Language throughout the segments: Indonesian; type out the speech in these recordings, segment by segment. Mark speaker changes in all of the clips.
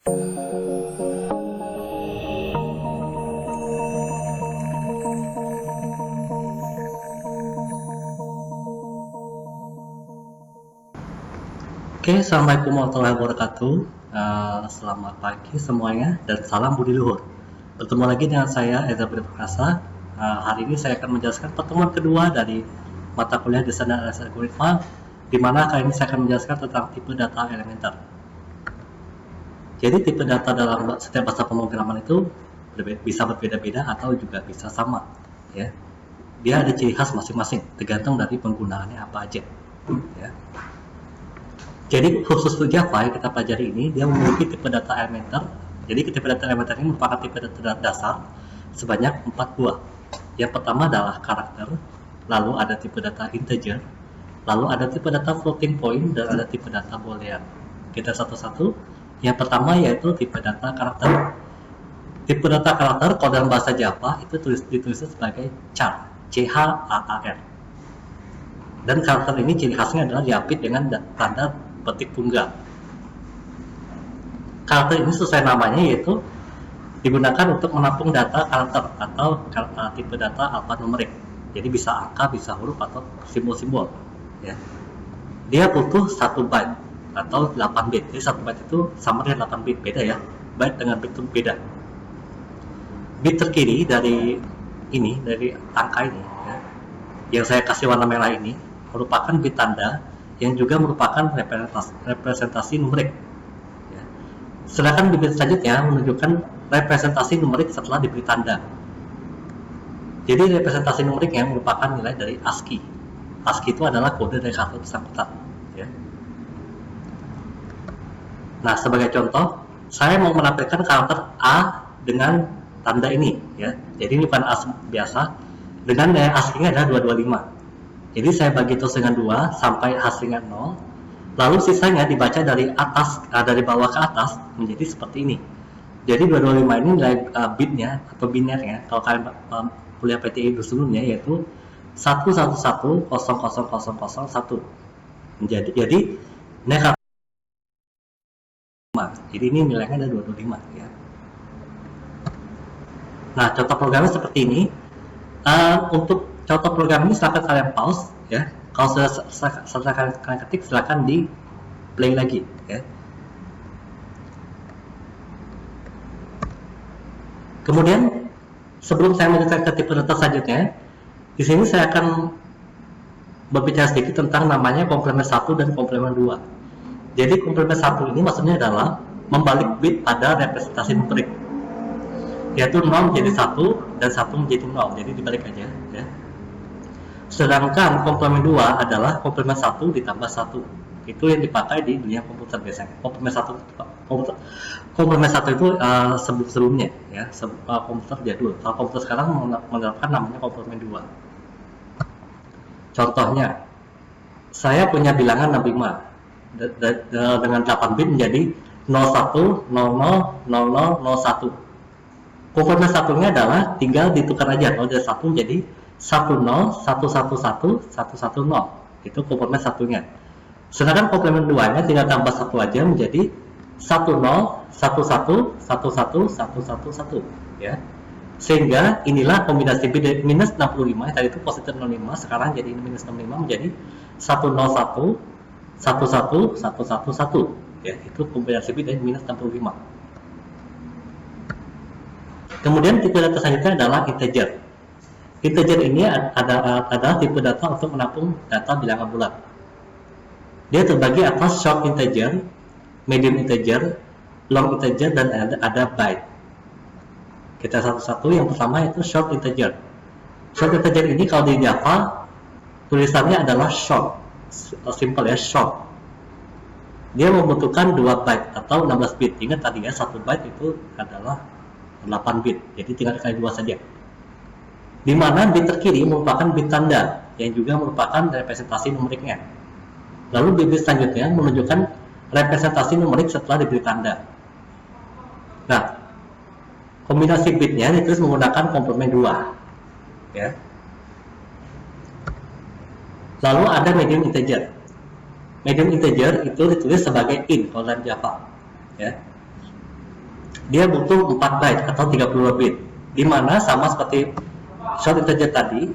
Speaker 1: Oke, assalamualaikum warahmatullahi wabarakatuh. Selamat pagi semuanya dan salam budi luhur. Bertemu lagi dengan saya Eza Budi Perkasa. Hari ini saya akan menjelaskan pertemuan kedua dari mata kuliah Desain dan Analisa Algoritma, di mana kali ini saya akan menjelaskan tentang tipe data elementer. Jadi tipe data dalam setiap bahasa pemrograman itu bisa berbeda-beda atau juga bisa sama. Ya, dia ada ciri khas masing-masing, tergantung dari penggunaannya apa aja. Ya. Jadi khusus untuk Java yang kita pelajari ini, dia memiliki tipe data elementer. Jadi tipe data elementer ini merupakan tipe data dasar sebanyak 4 buah. Yang pertama adalah karakter, lalu ada tipe data integer, lalu ada tipe data floating point, dan ada tipe data boolean. Kita satu-satu. Yang pertama yaitu tipe data karakter. Tipe data karakter kalau dalam bahasa Java itu ditulis sebagai char, C-H-A-A-R. Dan karakter ini ciri khasnya adalah diapit dengan tanda petik tunggal. Karakter ini sesuai namanya yaitu digunakan untuk menampung data karakter atau tipe data alfanumerik. Jadi bisa angka, bisa huruf atau simbol-simbol. Ya. Dia butuh 1 byte atau 8 bit. Jadi 1 byte itu sama dengan 8 bit, beda ya. Byte dengan bit itu beda. Bit terkiri dari ini, dari angka ini, ya, yang saya kasih warna merah ini merupakan bit tanda yang juga merupakan representasi numerik. Ya. Sedangkan bit selanjutnya menunjukkan representasi numerik setelah diberi tanda. Jadi representasi numerik yang merupakan nilai dari ASCII. ASCII itu adalah kode dari kartu bersangkutan. Ya. Nah, sebagai contoh, saya mau menampilkan karakter A dengan tanda ini. Ya. Jadi ini bukan A biasa, dengan nilai ASCII-nya adalah 225. Jadi saya bagi terus dengan 2 sampai hasilnya 0. Lalu sisanya dibaca dari atas, dari bawah ke atas menjadi seperti ini. Jadi 225 ini nilai bitnya atau binernya kalau kalian kuliah PTI sebelumnya yaitu 111000001. Jadi nilai jadi ini nilainya ada 225 ya. Nah, contoh programnya seperti ini. Untuk contoh program ini silahkan kalian pause ya. Kalau setelah kalian ketik silahkan di play lagi ya. Kemudian sebelum saya melanjutkan ke tipe data selanjutnya, di sini saya akan berbicara sedikit tentang namanya komplemen 1 dan komplemen 2. Jadi komplemen 1 ini maksudnya adalah membalik bit pada representasi numerik, yaitu 0 menjadi 1 dan 1 menjadi 0, jadi dibalik aja ya. Sedangkan komplemen 2 adalah komplemen 1 ditambah 1. Itu yang dipakai di dunia komputer biasanya. Komplemen 1 itu sebelumnya ya, komputer jadul. Kalau komputer sekarang menerapkan namanya komplemen 2. Contohnya, saya punya bilangan 65 dengan 8 bit menjadi 01 00 00 01. Komplemen satunya adalah tinggal ditukar aja, kalau dari 1 menjadi 10 111 110. Itu komplemen satunya. Sedangkan komplemen 2-nya tinggal tambah 1 aja menjadi 10 11 11 111 ya. Sehingga inilah kombinasi bit minus 65, tadi itu positif 05, sekarang jadi minus 65 menjadi 101 11 111 ya. Itu kombinasi bit dari minus 65. Kemudian tipe data selanjutnya adalah integer. Integer ini adalah tipe data untuk menampung data bilangan bulat. Dia terbagi atas short integer, medium integer, long integer, dan ada byte. Kita satu-satu. Yang pertama itu short integer. Short integer ini kalau di Java tulisannya adalah short, simple ya, short. Dia membutuhkan 2 byte atau 16 bit. Ingat tadi ya, 1 byte itu adalah 8 bit, jadi tinggal dikali 2 saja. Di mana bit terkiri merupakan bit tanda yang juga merupakan representasi numeriknya. Lalu bit selanjutnya menunjukkan representasi numerik setelah diberi tanda. Nah, kombinasi bitnya ditulis menggunakan komplemen 2 ya. Lalu ada medium integer. Medium integer itu ditulis sebagai int kalau dalam Java ya. dia butuh 4 byte atau 32 bit, dimana sama seperti short integer tadi,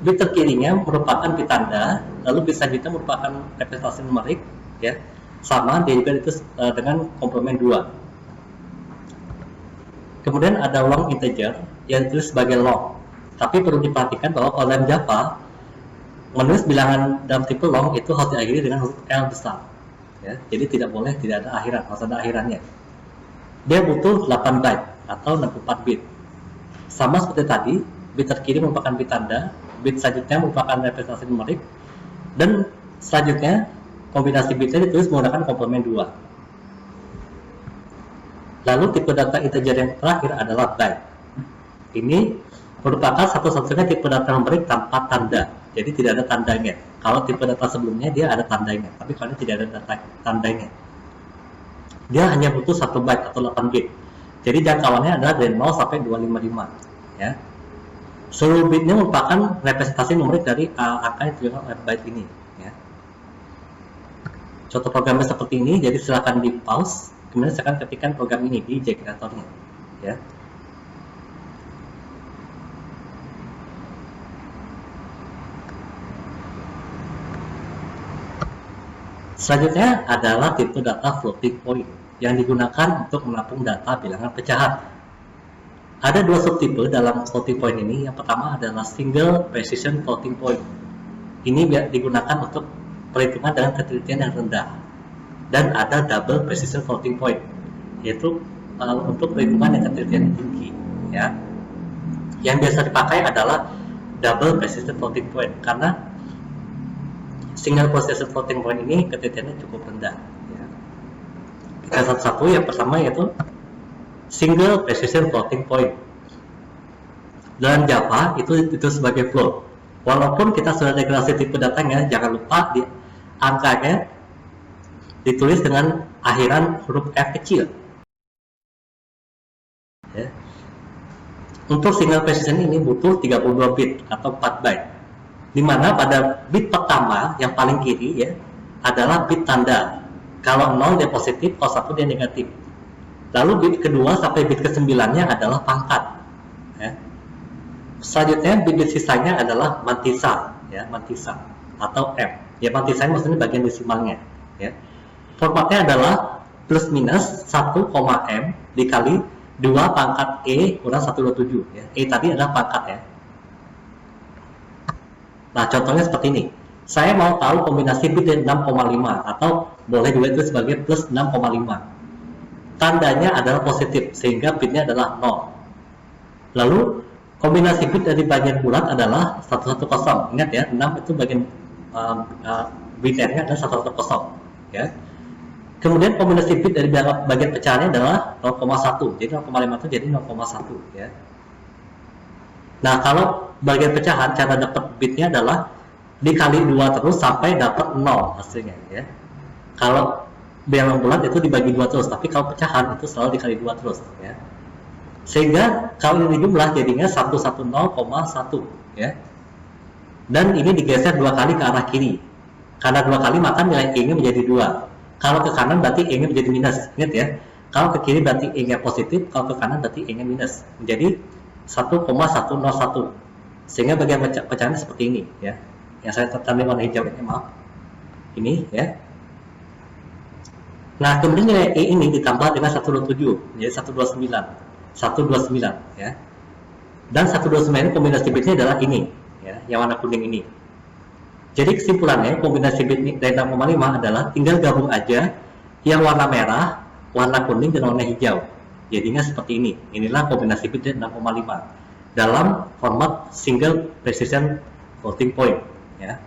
Speaker 1: bit terkirinya merupakan bit tanda, lalu bit selanjutnya merupakan representasi numerik, ya, sama dia juga itu dengan komplement 2. Kemudian ada long integer yang ditulis sebagai long, tapi perlu diperhatikan bahwa kalau dalam Java menulis bilangan dalam tipe long itu harus diakhiri dengan huruf L besar, ya, jadi tidak boleh tidak ada akhiran, harus ada akhirannya. Dia butuh 8 byte atau 64 bit, sama seperti tadi, bit terkiri merupakan bit tanda, bit selanjutnya merupakan representasi numerik, dan selanjutnya kombinasi bitnya ditulis menggunakan komplement 2. Lalu tipe data integer yang terakhir adalah byte. Ini merupakan satu-satunya tipe data numerik tanpa tanda, jadi tidak ada tandanya. Kalau tipe data sebelumnya dia ada tandanya, tapi kalau ini tidak ada tandanya. Dia hanya butuh 1 byte atau 8 bit. Jadi jangkauannya adalah dari 0 sampai 255, ya. Seluruh bitnya merupakan representasi numerik dari angka yang dituliskan oleh byte ini, ya. Contoh programnya seperti ini, jadi silakan di pause, kemudian silakan ketikkan program ini di JKreatornya, ya. Selanjutnya adalah tipe data floating point yang digunakan untuk menampung data bilangan pecahan. Ada dua subtipe dalam floating point ini. Yang pertama adalah single precision floating point. Ini digunakan untuk perhitungan dengan ketelitian yang rendah. Dan ada double precision floating point, yaitu untuk perhitungan dengan ketelitian tinggi, ya. Yang biasa dipakai adalah double precision floating point karena single precision floating point ini ketelitiannya cukup rendah, ya. Kita satu-satu. Yang pertama yaitu single precision floating point. Dalam Java itu sebagai float. Walaupun kita sudah deklarasi tipe datanya, jangan lupa di angkanya ditulis dengan akhiran huruf F kecil, ya. Untuk single precision ini butuh 32 bit atau 4 byte, dimana pada bit pertama yang paling kiri, ya, adalah bit tanda. Kalau 0 dia positif, kalau 1 dia negatif. Lalu bit kedua sampai bit ke-9-nya adalah pangkat, ya. Selanjutnya bit sisanya adalah mantisa, ya, mantisa atau M. Ya, mantisa maksudnya bagian desimalnya, ya. Formatnya adalah plus minus 1,m dikali 2 pangkat E kurang 127, ya. E tadi adalah pangkat, ya. Nah, contohnya seperti ini. Saya mau tahu kombinasi bit dari 6,5 atau boleh juga itu sebagai plus 6,5. Tandanya adalah positif sehingga bitnya adalah 0. Lalu kombinasi bit dari bagian bulat adalah 110. Ingat ya, 6 itu bagian bit-nya adalah 110, ya. Kemudian kombinasi bit dari bagian pecahannya adalah 0,1. Jadi 0,5 itu jadi 0,1, ya. Nah, kalau bagian pecahan cara dapat bitnya adalah dikali 2 terus sampai dapat 0 hasilnya, ya. Kalau bilangan bulat itu dibagi 2 terus, tapi kalau pecahan itu selalu dikali 2 terus, ya. Sehingga kalau ini jumlah jadinya 110,1, ya. Dan ini digeser 2 kali ke arah kiri. Karena 2 kali maka nilai E-nya menjadi 2. Kalau ke kanan berarti E-nya menjadi minus. Ingat ya. Kalau ke kiri berarti E-nya positif, kalau ke kanan berarti E-nya minus. Menjadi 1,101. Sehingga bagian pecahannya seperti ini, ya. Yang saya tandai warna hijau ini, maaf. Ini, ya. Nah, kemudian nilai E ini ditambah dengan 127, jadi 129. 129, ya. Dan 129 kombinasi bitnya adalah ini, ya, yang warna kuning ini. Jadi kesimpulannya kombinasi bit dari 6,5 adalah tinggal gabung aja yang warna merah, warna kuning, dan warna hijau. Jadinya seperti ini. Inilah kombinasi bit dari 6,5 dalam format single precision floating point, ya.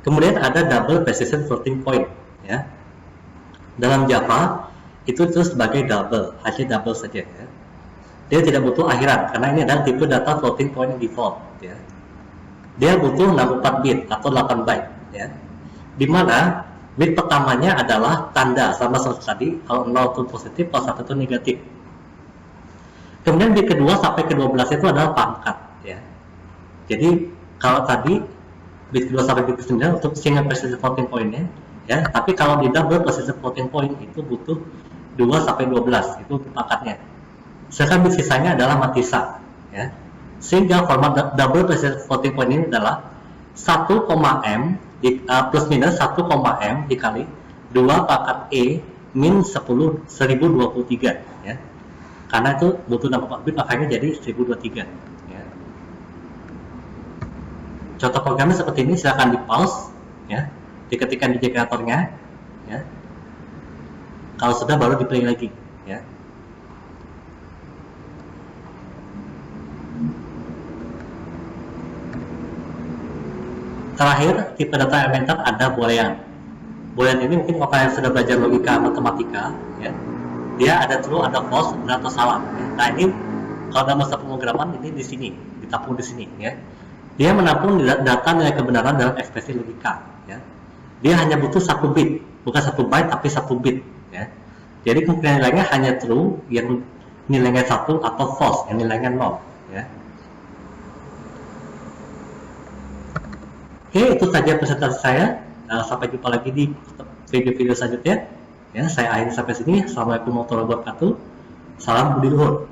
Speaker 1: Kemudian ada double precision floating point, ya. Dalam Java itu sebagai double, hanya double saja, ya. Dia tidak butuh akhiran karena ini adalah tipe data floating point default, ya. Dia butuh 64 bit atau 8 byte, ya. Dimana bit pertamanya adalah tanda sama seperti tadi, kalau 0 itu positif, kalau 1 itu negatif. Kemudian bit kedua sampai ke 12 itu adalah pangkat, ya. Jadi kalau tadi bit kedua sampai bit ke-9 untuk single precision floating point-nya, ya. Tapi kalau di double precision floating point itu butuh 2 sampai 12 itu untuk pangkatnya. Sedangkan bit sisanya adalah matisa, ya. Sehingga format double precision floating point ini adalah 1,m plus minus 1,m dikali 2 pangkat e min 1023, ya. Karena itu butuh 64 bit, makanya jadi 1023, ya. Contoh programnya seperti ini, silahkan di pause, ya, diketikkan di generatornya, ya. Kalau sudah baru di play lagi, ya. Terakhir, tipe data elementer ada boolean. Boolean ini mungkin kalau kalian sudah belajar logika matematika, ya, dia ada true, ada false, benar atau salah. Ya. Nah ini kalau dalam bahasa pemrograman ini di sini, ditampung di sini, ya. Dia menampung data nilai kebenaran dalam ekspresi logika, ya. Dia hanya butuh 1 bit, bukan 1 byte tapi 1 bit, ya. Jadi kemungkinan nilainya hanya true yang nilainya 1 atau false yang nilainya 0, ya. Oke, itu saja presentasi saya. Sampai jumpa lagi di video-video selanjutnya. Ya, saya akhiri sampai sini. Assalamualaikum warahmatullahi wabarakatuh. Salam Budi Luhur.